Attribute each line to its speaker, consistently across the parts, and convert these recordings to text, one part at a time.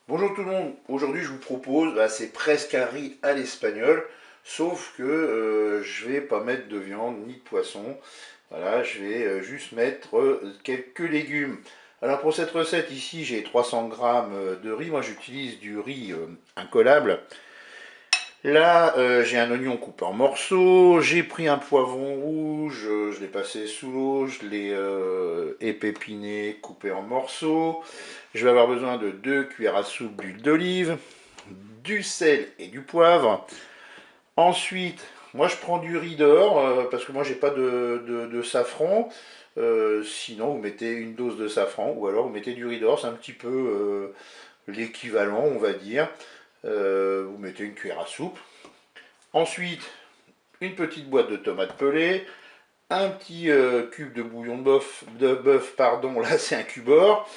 Speaker 1: Bonjour tout le monde, aujourd'hui je vous propose, c'est presque un riz à l'espagnol, sauf que je vais pas mettre de viande ni de poisson, voilà, je vais juste mettre quelques légumes. Alors pour cette recette ici j'ai 300 grammes de riz, moi j'utilise du riz incollable. Là j'ai un oignon coupé en morceaux, j'ai pris un poivron rouge, je l'ai passé sous l'eau, je l'ai épépiné, coupé en morceaux. Je vais avoir besoin de 2 cuillères à soupe d'huile d'olive, du sel et du poivre. Ensuite, moi je prends du riz d'or parce que moi j'ai pas de safran. Sinon, vous mettez une dose de safran ou alors vous mettez du riz d'or, c'est un petit peu l'équivalent, on va dire. Vous mettez une cuillère à soupe. Ensuite, une petite boîte de tomates pelées, un petit cube de bouillon de bœuf, pardon, là c'est un cubord.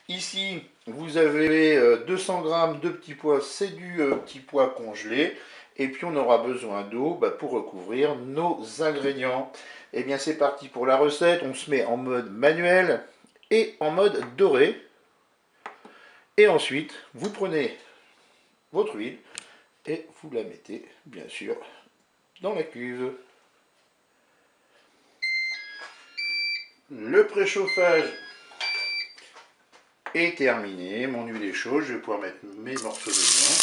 Speaker 1: Ici, vous avez 200 grammes de petits pois, c'est du petit pois congelé. Et puis on aura besoin d'eau pour recouvrir nos ingrédients. Et bien c'est parti pour la recette. On se met en mode manuel et en mode doré. Et ensuite, vous prenez votre huile et vous la mettez bien sûr dans la cuve. Le préchauffage est terminé. Mon huile est chaude. Je vais pouvoir mettre mes morceaux de viande.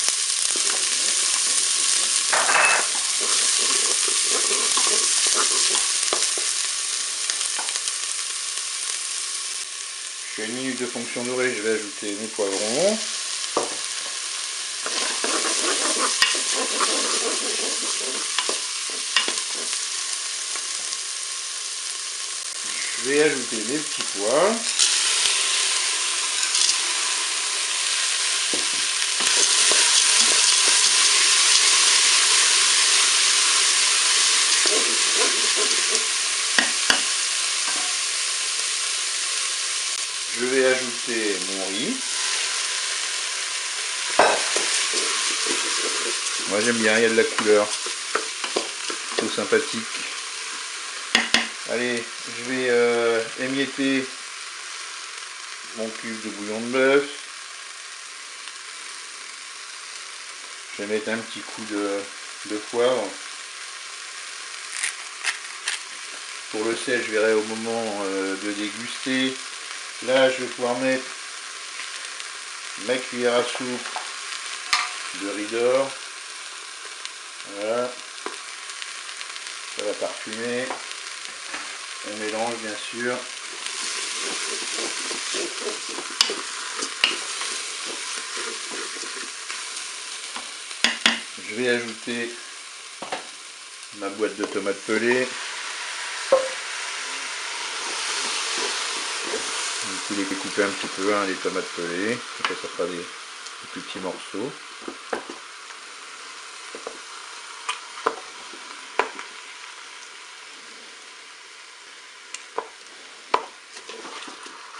Speaker 1: Je fais une minute de fonction dorée, je vais ajouter mes poivrons. Je vais ajouter mes petits pois. Je vais ajouter mon riz. Moi j'aime bien, il y a de la couleur. C'est sympathique. Allez, je vais émietter mon cube de bouillon de bœuf. Je vais mettre un petit coup de poivre. Pour le sel, je verrai au moment de déguster. Là, je vais pouvoir mettre ma cuillère à soupe de riz d'or. Voilà. Ça va parfumer. On mélange bien sûr. Je vais ajouter ma boîte de tomates pelées. Vous les couper un petit peu, les tomates pelées. Après ça fera des plus petits morceaux.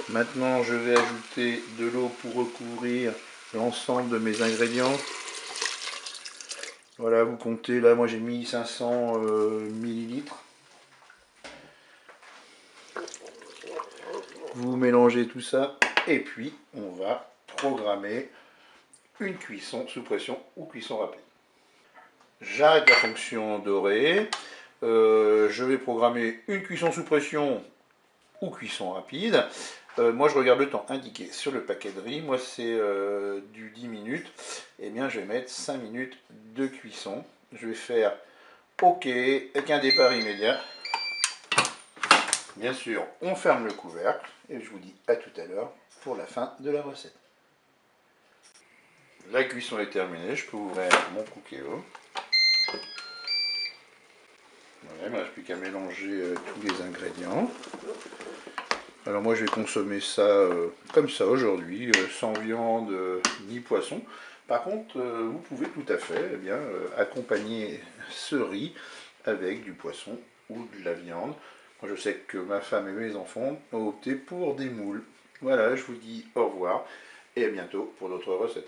Speaker 1: Maintenant, je vais ajouter de l'eau pour recouvrir l'ensemble de mes ingrédients. Voilà, vous comptez, là moi j'ai mis 500 millilitres. Vous mélangez tout ça et puis on va programmer une cuisson sous pression ou cuisson rapide. J'arrête la fonction dorée. Je vais programmer une cuisson sous pression ou cuisson rapide. Moi je regarde le temps indiqué sur le paquet de riz, moi c'est du 10 minutes, et eh bien je vais mettre 5 minutes de cuisson. Je vais faire OK avec un départ immédiat. Bien sûr, on ferme le couvercle et je vous dis à tout à l'heure pour la fin de la recette. La cuisson est terminée, je peux ouvrir mon cookéo. Voilà, il ne me reste plus qu'à mélanger tous les ingrédients. Alors moi je vais consommer ça comme ça aujourd'hui, sans viande ni poisson. Par contre, vous pouvez tout à fait accompagner ce riz avec du poisson ou de la viande. Moi je sais que ma femme et mes enfants ont opté pour des moules. Voilà, je vous dis au revoir et à bientôt pour d'autres recettes.